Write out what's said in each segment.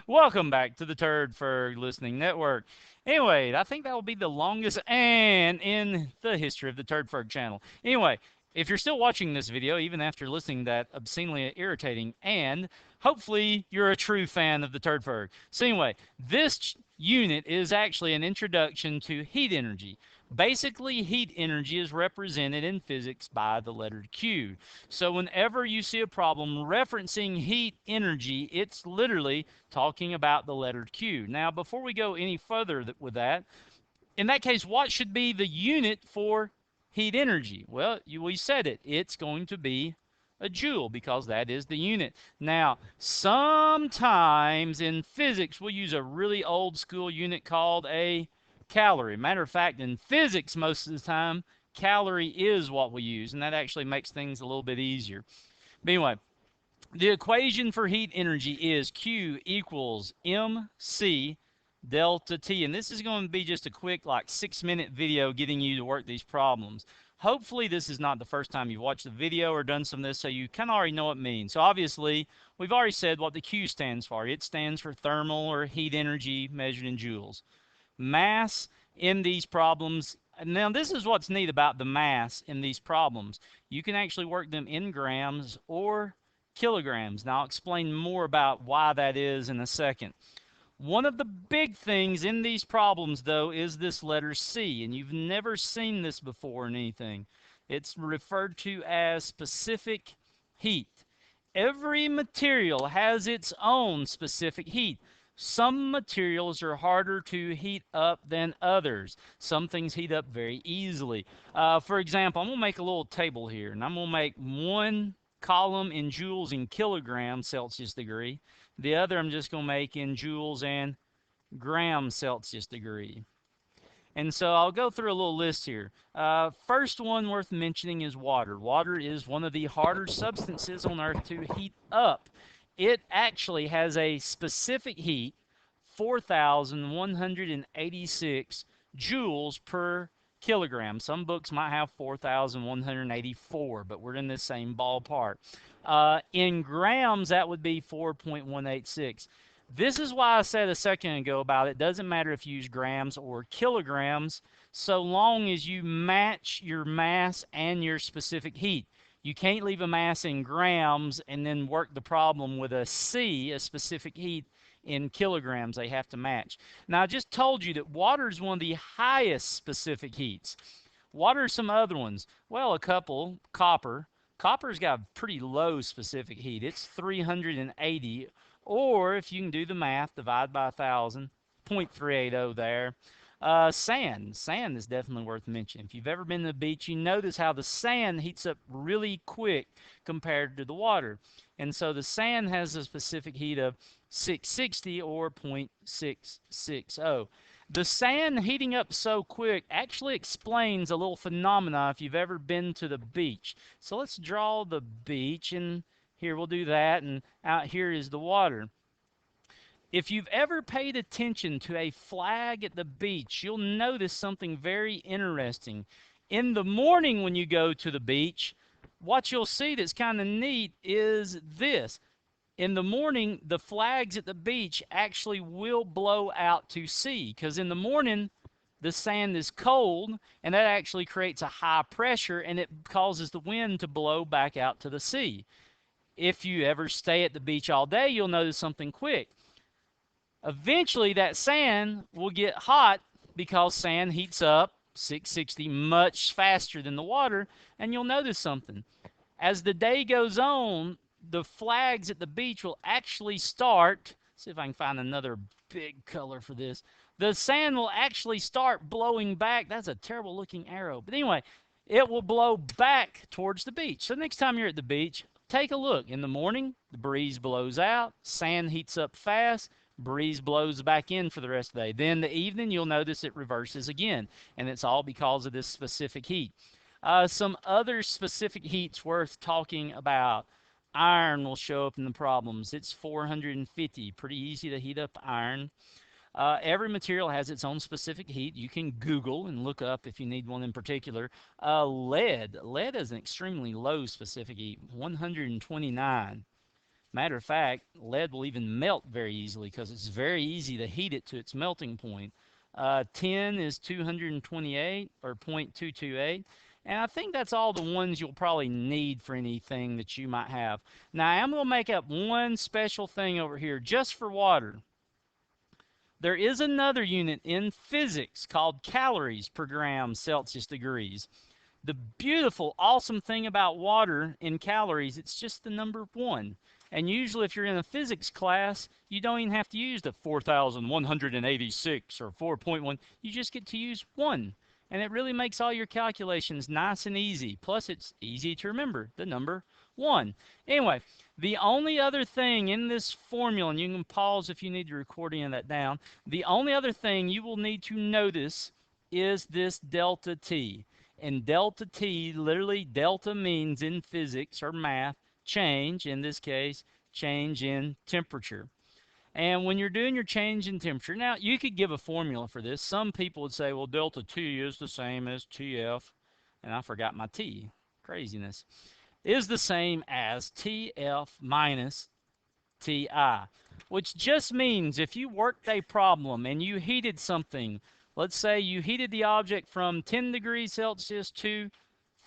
Welcome back to the Turd for Listening Network. Anyway, I think that will be the longest and in the history of the Turdferg channel. Anyway, if you're still watching this video, even after listening to that obscenely irritating, and hopefully you're a true fan of the Turdferg. So anyway, this unit is actually an introduction to heat energy. Basically, heat energy is represented in physics by the letter Q. So whenever you see a problem referencing heat energy, it's literally talking about the letter Q. Now, before we go any further with that, in that case, what should be the unit for heat energy? Well, we said it. It's going to be a joule because that is the unit. Now, sometimes in physics, we'll use a really old school unit called a calorie. Matter of fact, in physics, most of the time, calorie is what we use, and that actually makes things a little bit easier. But anyway, the equation for heat energy is Q equals mc delta T. And this is going to be just a quick, like 6-minute video getting you to work these problems. Hopefully this is not the first time you've watched the video or done some of this, so you kind of already know what it means. So obviously, we've already said what the Q stands for. It stands for thermal or heat energy measured in joules. Mass in these problems. Now, this is what's neat about the mass in these problems. You can actually work them in grams or kilograms. Now, I'll explain more about why that is in a second. One of the big things in these problems, though, is this letter C, and you've never seen this before in anything. It's referred to as specific heat. Every material has its own specific heat. Some materials are harder to heat up than others. Some things heat up very easily. For example, I'm going to make a little table here, and I'm going to make one column in joules and kilograms Celsius degree. The other I'm just going to make in joules and grams Celsius degree. And so I'll go through a little list here. First one worth mentioning is water. Water is one of the harder substances on Earth to heat up. It actually has a specific heat, 4,186 joules per kilogram. Some books might have 4,184, but we're in the same ballpark. In grams, that would be 4.186. This is why I said a second ago about it doesn't matter if you use grams or kilograms, so long as you match your mass and your specific heat. You can't leave a mass in grams and then work the problem with a C, a specific heat, in kilograms. They have to match. Now, I just told you that water is one of the highest specific heats. What are some other ones? Well, a couple. Copper. Copper's got a pretty low specific heat. It's 380. Or if you can do the math, divide by 1,000, 0.380 there. Sand. Sand is definitely worth mentioning. If you've ever been to the beach, you notice how the sand heats up really quick compared to the water. And so the sand has a specific heat of 660 or 0.660. The sand heating up so quick actually explains a little phenomena if you've ever been to the beach. So let's draw the beach, and here we'll do that, and out here is the water. If you've ever paid attention to a flag at the beach, you'll notice something very interesting. In the morning when you go to the beach, what you'll see that's kind of neat is this. In the morning, the flags at the beach actually will blow out to sea, because in the morning, the sand is cold, and that actually creates a high pressure, and it causes the wind to blow back out to the sea. If you ever stay at the beach all day, you'll notice something quick. Eventually, that sand will get hot because sand heats up 660 much faster than the water, and you'll notice something. As the day goes on, the flags at the beach will actually start, see if I can find another big color for this. The sand will actually start blowing back. That's a terrible looking arrow. But anyway, it will blow back towards the beach. So next time you're at the beach, take a look. In the morning, the breeze blows out, sand heats up fast, breeze blows back in for the rest of the day. Then the evening, you'll notice it reverses again, and it's all because of this specific heat. Some other specific heats worth talking about. Iron will show up in the problems. It's 450, pretty easy to heat up iron. Every material has its own specific heat. You can Google and look up if you need one in particular. Lead has an extremely low specific heat, 129. Matter of fact, lead will even melt very easily because it's very easy to heat it to its melting point. Tin is 228 or 0.228. And I think that's all the ones you'll probably need for anything that you might have. Now, I'm going to make up one special thing over here just for water. There is another unit in physics called calories per gram Celsius degrees. The beautiful, awesome thing about water in calories, it's just the number 1. And usually if you're in a physics class, you don't even have to use the 4,186 or 4.1. You just get to use 1. And it really makes all your calculations nice and easy. Plus, it's easy to remember, the number 1. Anyway, the only other thing in this formula, and you can pause if you need to record any of that down, the only other thing you will need to notice is this delta T. And delta T, literally delta means in physics or math, change, in this case, change in temperature. And when you're doing your change in temperature, now you could give a formula for this. Some people would say, well, delta T is the same as TF, and I forgot my T, craziness, is the same as TF minus TI, which just means if you worked a problem and you heated something, let's say you heated the object from 10 degrees Celsius to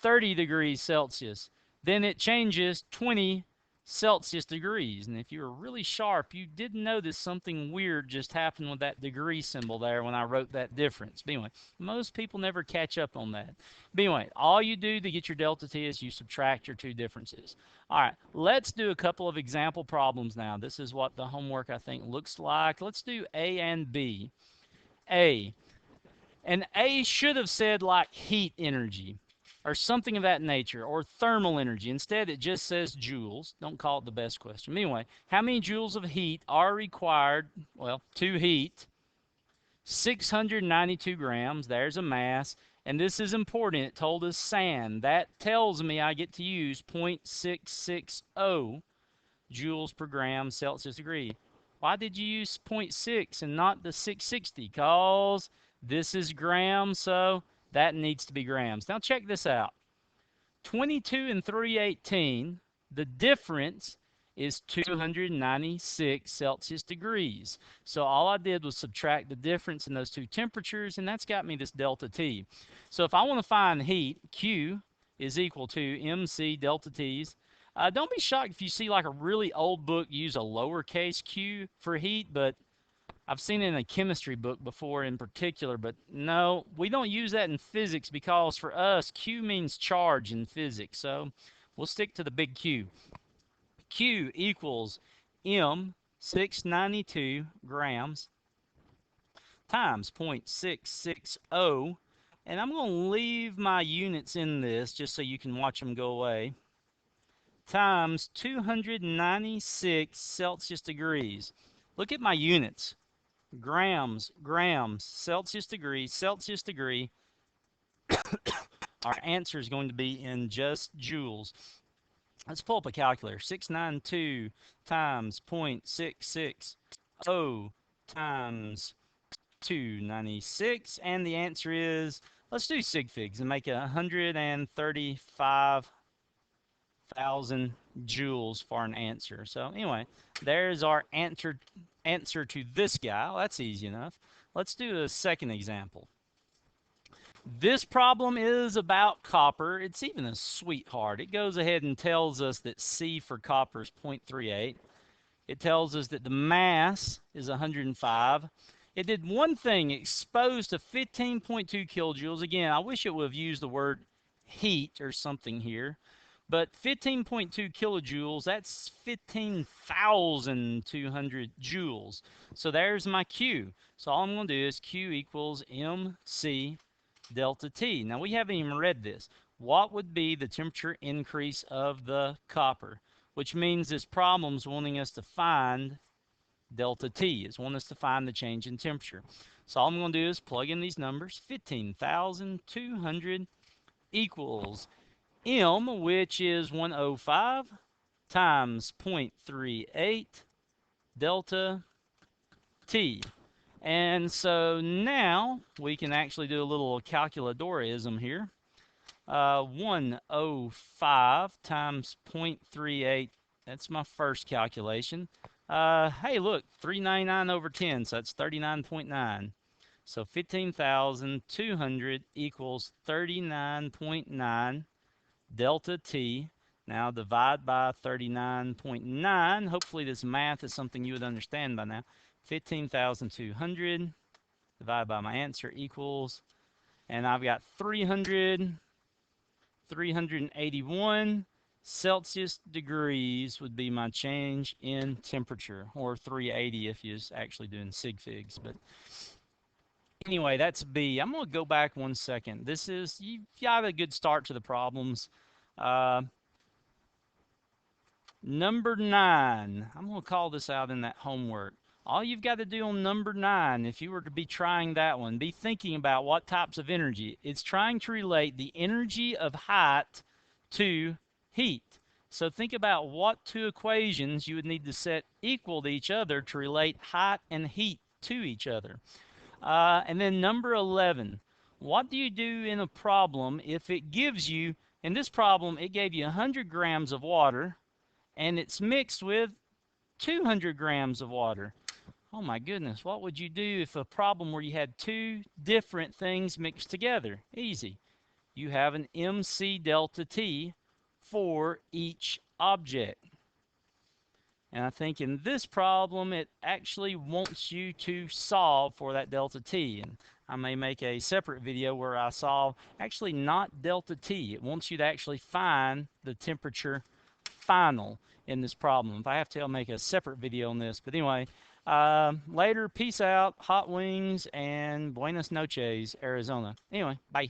30 degrees Celsius, then it changes 20 Celsius degrees. And if you were really sharp, you did notice something weird just happened with that degree symbol there when I wrote that difference. But anyway, most people never catch up on that. But anyway, all you do to get your delta T is you subtract your two differences. All right, let's do a couple of example problems now. This is what the homework, I think, looks like. Let's do A and B. A. And A should have said like heat energy or something of that nature, or thermal energy. Instead, it just says joules. Don't call it the best question. But anyway, how many joules of heat are required, well, to heat 692 grams? There's a mass. And this is important. It told us sand. That tells me I get to use 0.660 joules per gram Celsius degree. Why did you use 0.6 and not the 660? Because this is grams, so that needs to be grams. Now check this out. 22 and 318, the difference is 296 Celsius degrees. So all I did was subtract the difference in those two temperatures, and that's got me this delta T. So if I want to find heat, Q is equal to MC delta T's. Don't be shocked if you see like a really old book use a lowercase q for heat, but I've seen it in a chemistry book before in particular, but no, we don't use that in physics because for us, Q means charge in physics. So we'll stick to the big Q. Q equals M 692 grams times 0.660. And I'm going to leave my units in this just so you can watch them go away. Times 296 Celsius degrees. Look at my units. Grams, grams, Celsius degree. Our answer is going to be in just joules. Let's pull up a calculator. 692 times 0.660 times 296. And the answer is, let's do sig figs and make it 135,000 joules for an answer. So anyway, there's our answer to this guy. Well, that's easy enough. Let's do a second example. This problem is about copper. It's even a sweetheart. It goes ahead and tells us that C for copper is 0.38. It tells us that the mass is 105. It did one thing, exposed to 15.2 kilojoules. Again, I wish it would have used the word heat or something here. But 15.2 kilojoules, that's 15,200 joules. So there's my Q. So all I'm going to do is Q equals MC delta T. Now we haven't even read this. What would be the temperature increase of the copper? Which means this problem's wanting us to find delta T. It's wanting us to find the change in temperature. So all I'm going to do is plug in these numbers. 15,200 equals M, which is 105, times 0.38 delta T. And so now we can actually do a little calculadorism here. 105 times 0.38, that's my first calculation. Hey, look, 399 over 10, so that's 39.9. So 15,200 equals 39.9 delta T. Now divide by 39.9. Hopefully this math is something you would understand by now. 15,200 divided by my answer equals, and I've got 381 Celsius degrees would be my change in temperature, or 380 if you're actually doing sig figs. But anyway, that's B. I'm going to go back 1 second. This is, you've got a good start to the problems. Uh, Number 9, I'm going to call this out in that homework. All you've got to do on number 9, if you were to be trying that one, be thinking about what types of energy. It's trying to relate the energy of height to heat. So think about what two equations you would need to set equal to each other to relate height and heat to each other. And then number 11, what do you do in a problem if it gives you, in this problem, it gave you 100 grams of water, and it's mixed with 200 grams of water. Oh my goodness, what would you do if a problem where you had two different things mixed together? Easy. You have an MC delta T for each object. And I think in this problem, it actually wants you to solve for that delta T. And I may make a separate video where I solve actually not delta T. It wants you to actually find the temperature final in this problem. If I have to, I'll make a separate video on this. But anyway, later, peace out, hot wings, and buenas noches, Arizona. Anyway, bye.